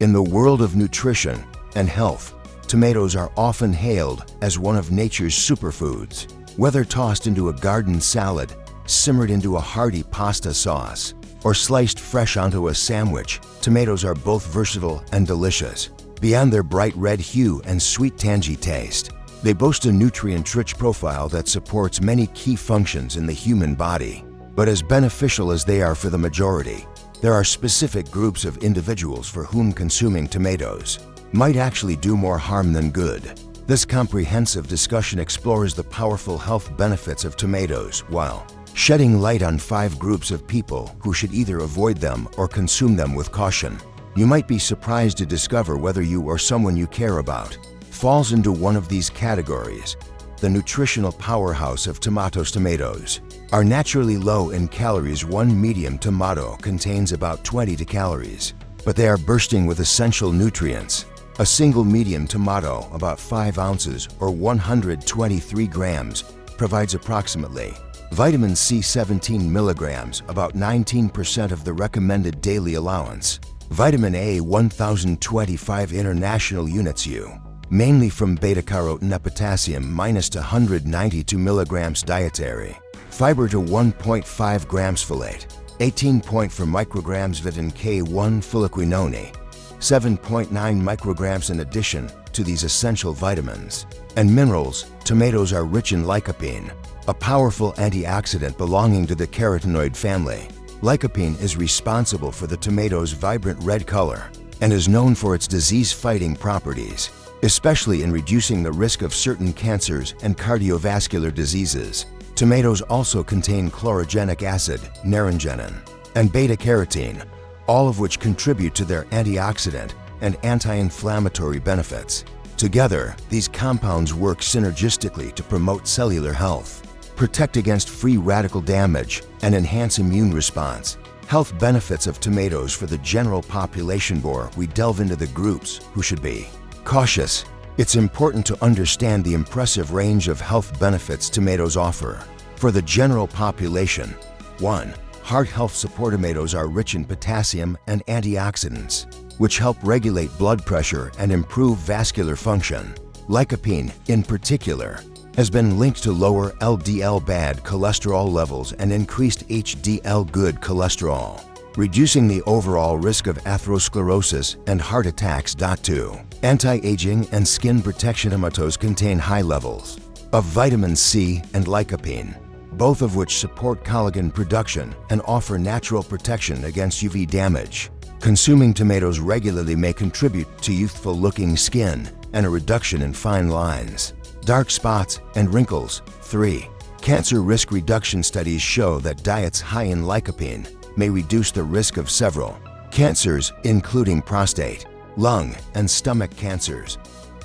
In the world of nutrition and health, tomatoes are often hailed as one of nature's superfoods. Whether tossed into a garden salad, simmered into a hearty pasta sauce, or sliced fresh onto a sandwich, tomatoes are both versatile and delicious. Beyond their bright red hue and sweet tangy taste, they boast a nutrient-rich profile that supports many key functions in the human body. But as beneficial as they are for the majority, there are specific groups of individuals for whom consuming tomatoes might actually do more harm than good. This comprehensive discussion explores the powerful health benefits of tomatoes while shedding light on 5 groups of people who should either avoid them or consume them with caution. You might be surprised to discover whether you or someone you care about falls into one of these categories. The nutritional powerhouse of tomatoes are naturally low in calories. One medium tomato contains about 20 calories, but they are bursting with essential nutrients. A single medium tomato, about 5 ounces or 123 grams, provides approximately vitamin C 17 milligrams, about 19% of the recommended daily allowance. Vitamin A 1025 international units U, mainly from beta-carotene and potassium minus 192 milligrams dietary. Fiber to 1.5 grams folate, 18.4 micrograms vitamin K1 phylloquinone, 7.9 micrograms. In addition to these essential vitamins and minerals, tomatoes are rich in lycopene, a powerful antioxidant belonging to the carotenoid family. Lycopene is responsible for the tomato's vibrant red color and is known for its disease-fighting properties, especially in reducing the risk of certain cancers and cardiovascular diseases. Tomatoes also contain chlorogenic acid, naringenin, and beta-carotene, all of which contribute to their antioxidant and anti-inflammatory benefits. Together, these compounds work synergistically to promote cellular health, protect against free radical damage, and enhance immune response. Health benefits of tomatoes for the general population. Before we delve into the groups who should be cautious, it's important to understand the impressive range of health benefits tomatoes offer. For the general population, 1. Heart health support. Tomatoes are rich in potassium and antioxidants, which help regulate blood pressure and improve vascular function. Lycopene, in particular, has been linked to lower LDL bad cholesterol levels and increased HDL good cholesterol, reducing the overall risk of atherosclerosis and heart attacks. 2. Anti-aging and skin protection. Tomatoes contain high levels of vitamin C and lycopene, both of which support collagen production and offer natural protection against UV damage. Consuming tomatoes regularly may contribute to youthful-looking skin and a reduction in fine lines, dark spots, and wrinkles. 3. Cancer risk reduction. Studies show that diets high in lycopene may reduce the risk of several cancers, including prostate, lung, and stomach cancers.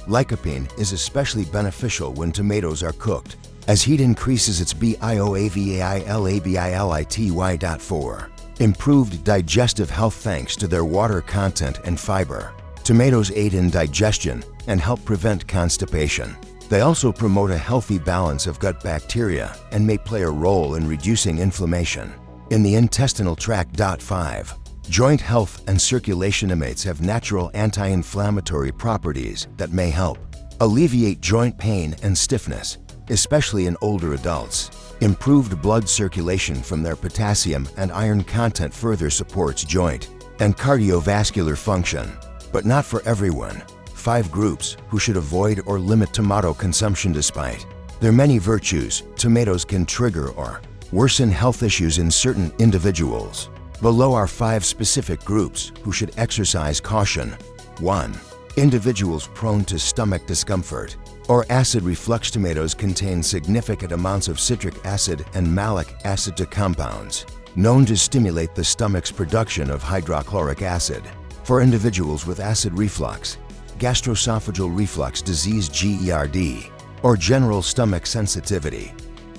Lycopene is especially beneficial when tomatoes are cooked, as heat increases its bioavailability. 4. Improved digestive health thanks to their water content and fiber. Tomatoes aid in digestion and help prevent constipation. They also promote a healthy balance of gut bacteria and may play a role in reducing inflammation in the intestinal tract. 5. Joint health and circulation. Tomatoes have natural anti-inflammatory properties that may help alleviate joint pain and stiffness, especially in older adults. Improved blood circulation from their potassium and iron content further supports joint and cardiovascular function, but not for everyone. 5 groups who should avoid or limit tomato consumption. Despite their many virtues, tomatoes can trigger or worsen health issues in certain individuals. Below are 5 specific groups who should exercise caution. 1. Individuals prone to stomach discomfort or acid reflux. Tomatoes contain significant amounts of citric acid and malic acid compounds, known to stimulate the stomach's production of hydrochloric acid. For individuals with acid reflux, gastroesophageal reflux disease (GERD), or general stomach sensitivity,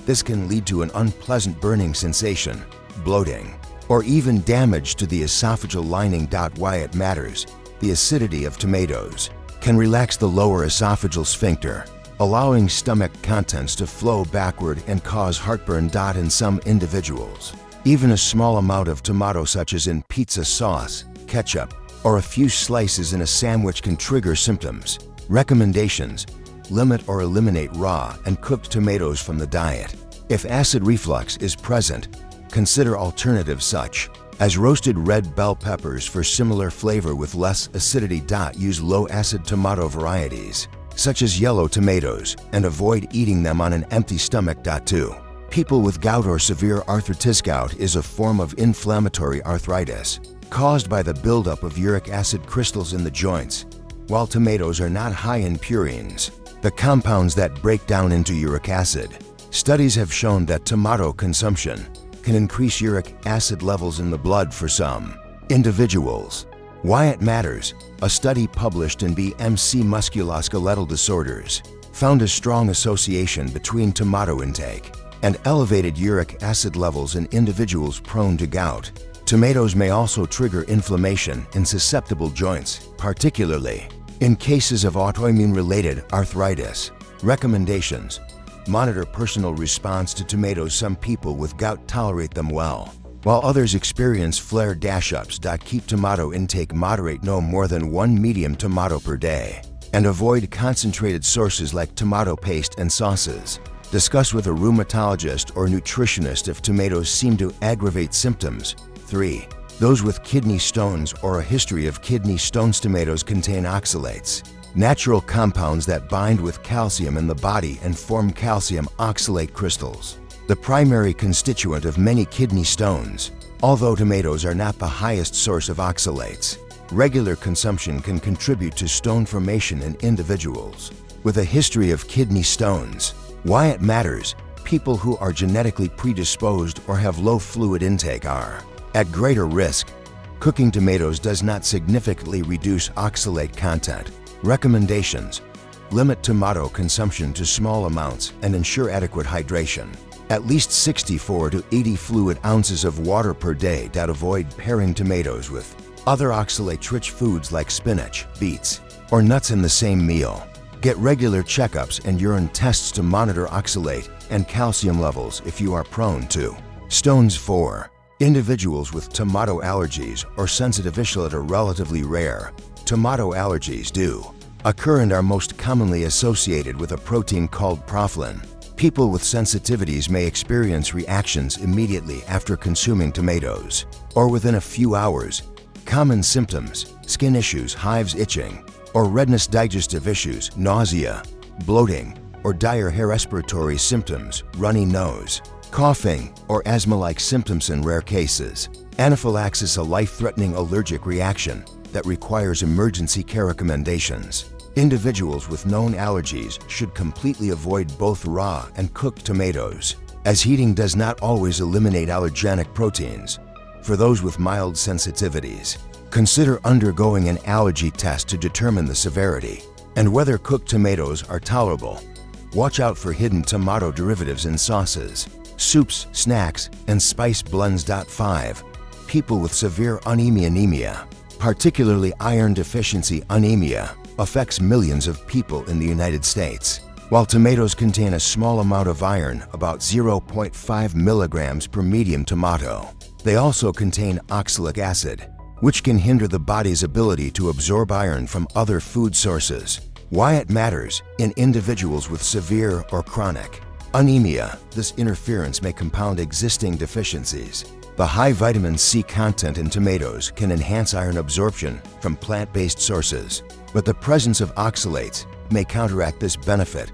this can lead to an unpleasant burning sensation, bloating, or even damage to the esophageal lining. Why it matters: the acidity of tomatoes can relax the lower esophageal sphincter, allowing stomach contents to flow backward and cause heartburn. In some individuals, even a small amount of tomato, such as in pizza sauce, ketchup, or a few slices in a sandwich can trigger symptoms. Recommendations: limit or eliminate raw and cooked tomatoes from the diet. If acid reflux is present, consider alternatives such as roasted red bell peppers for similar flavor with less acidity. Use low-acid tomato varieties, such as yellow tomatoes, and avoid eating them on an empty stomach. 2. People with gout or severe arthritis. Gout is a form of inflammatory arthritis caused by the buildup of uric acid crystals in the joints. While tomatoes are not high in purines, the compounds that break down into uric acid, studies have shown that tomato consumption can increase uric acid levels in the blood for some individuals. Why it matters: a study published in BMC Musculoskeletal Disorders found a strong association between tomato intake and elevated uric acid levels in individuals prone to gout. Tomatoes may also trigger inflammation in susceptible joints, particularly in cases of autoimmune-related arthritis. Recommendations: monitor personal response to tomatoes. Some people with gout tolerate them well, while others experience flare ups. Keep tomato intake moderate, no more than 1 medium tomato per day, and avoid concentrated sources like tomato paste and sauces. Discuss with a rheumatologist or nutritionist if tomatoes seem to aggravate symptoms. 3. Those with kidney stones or a history of kidney stones. Tomatoes contain oxalates, natural compounds that bind with calcium in the body and form calcium oxalate crystals, the primary constituent of many kidney stones. Although tomatoes are not the highest source of oxalates, regular consumption can contribute to stone formation in individuals with a history of kidney stones. Why it matters: people who are genetically predisposed or have low fluid intake are at greater risk. Cooking tomatoes does not significantly reduce oxalate content. Recommendations: limit tomato consumption to small amounts and ensure adequate hydration. At least 64 to 80 fluid ounces of water per day. Avoid pairing tomatoes with other oxalate-rich foods like spinach, beets, or nuts in the same meal. Get regular checkups and urine tests to monitor oxalate and calcium levels if you are prone to stones. 4. Individuals with tomato allergies or sensitivitis are relatively rare. Tomato allergies do occur and are most commonly associated with a protein called profilin. People with sensitivities may experience reactions immediately after consuming tomatoes or within a few hours. Common symptoms: skin issues, hives, itching, or redness, digestive issues, nausea, bloating, or dire hair. Respiratory symptoms: runny nose, coughing, or asthma-like symptoms in rare cases. Anaphylaxis: a life-threatening allergic reaction that requires emergency care. Recommendations: individuals with known allergies should completely avoid both raw and cooked tomatoes, as heating does not always eliminate allergenic proteins. For those with mild sensitivities, consider undergoing an allergy test to determine the severity and whether cooked tomatoes are tolerable. Watch out for hidden tomato derivatives in sauces, soups, snacks, and spice blends. 5. People with severe anemia, particularly iron-deficiency anemia, affects millions of people in the United States. While tomatoes contain a small amount of iron, about 0.5 milligrams per medium tomato, they also contain oxalic acid, which can hinder the body's ability to absorb iron from other food sources. Why it matters: in individuals with severe or chronic anemia, this interference may compound existing deficiencies. The high vitamin C content in tomatoes can enhance iron absorption from plant-based sources, but the presence of oxalates may counteract this benefit.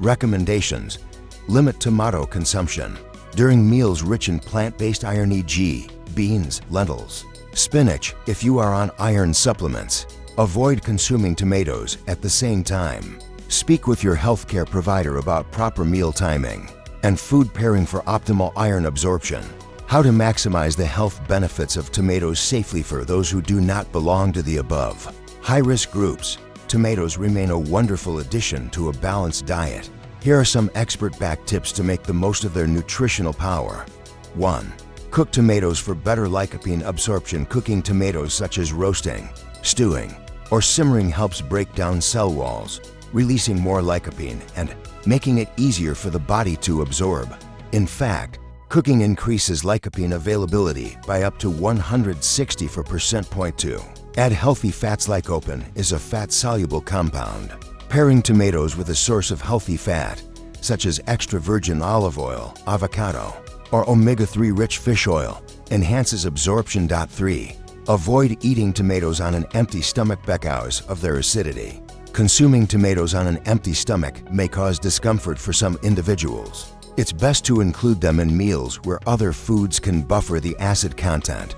Recommendations: limit tomato consumption during meals rich in plant-based iron, e.g., beans, lentils, spinach. If you are on iron supplements, avoid consuming tomatoes at the same time. Speak with your healthcare provider about proper meal timing and food pairing for optimal iron absorption. How to maximize the health benefits of tomatoes safely for those who do not belong to the above high-risk groups. Tomatoes remain a wonderful addition to a balanced diet. Here are some expert-backed tips to make the most of their nutritional power. 1. Cook tomatoes for better lycopene absorption. Cooking tomatoes, such as roasting, stewing, or simmering, helps break down cell walls, releasing more lycopene and making it easier for the body to absorb. In fact, cooking increases lycopene availability by up to 164%. Add healthy fats. Lycopene is a fat-soluble compound. Pairing tomatoes with a source of healthy fat, such as extra virgin olive oil, avocado, or omega-3 rich fish oil, enhances absorption. 3. Avoid eating tomatoes on an empty stomach because of their acidity. Consuming tomatoes on an empty stomach may cause discomfort for some individuals. It's best to include them in meals where other foods can buffer the acid content.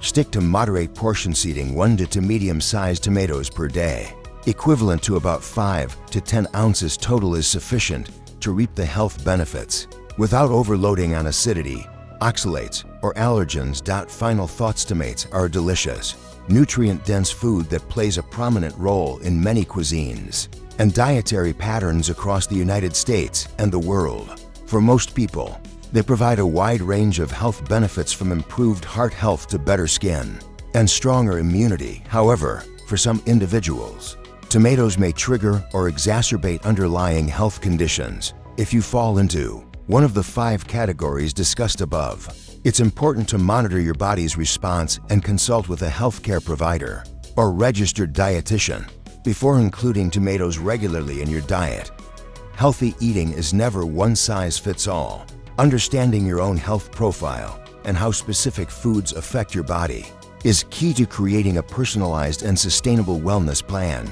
Stick to moderate portions, eating 1 to 2 medium-sized tomatoes per day, equivalent to about 5 to 10 ounces total, is sufficient to reap the health benefits without overloading on acidity, oxalates, or allergens. Final thoughts: tomatoes are a delicious, nutrient-dense food that plays a prominent role in many cuisines and dietary patterns across the United States and the world. For most people, they provide a wide range of health benefits, from improved heart health to better skin and stronger immunity. However, for some individuals, tomatoes may trigger or exacerbate underlying health conditions. If you fall into one of the 5 categories discussed above, it's important to monitor your body's response and consult with a healthcare provider or registered dietitian before including tomatoes regularly in your diet. Healthy eating is never one size fits all. Understanding your own health profile and how specific foods affect your body is key to creating a personalized and sustainable wellness plan.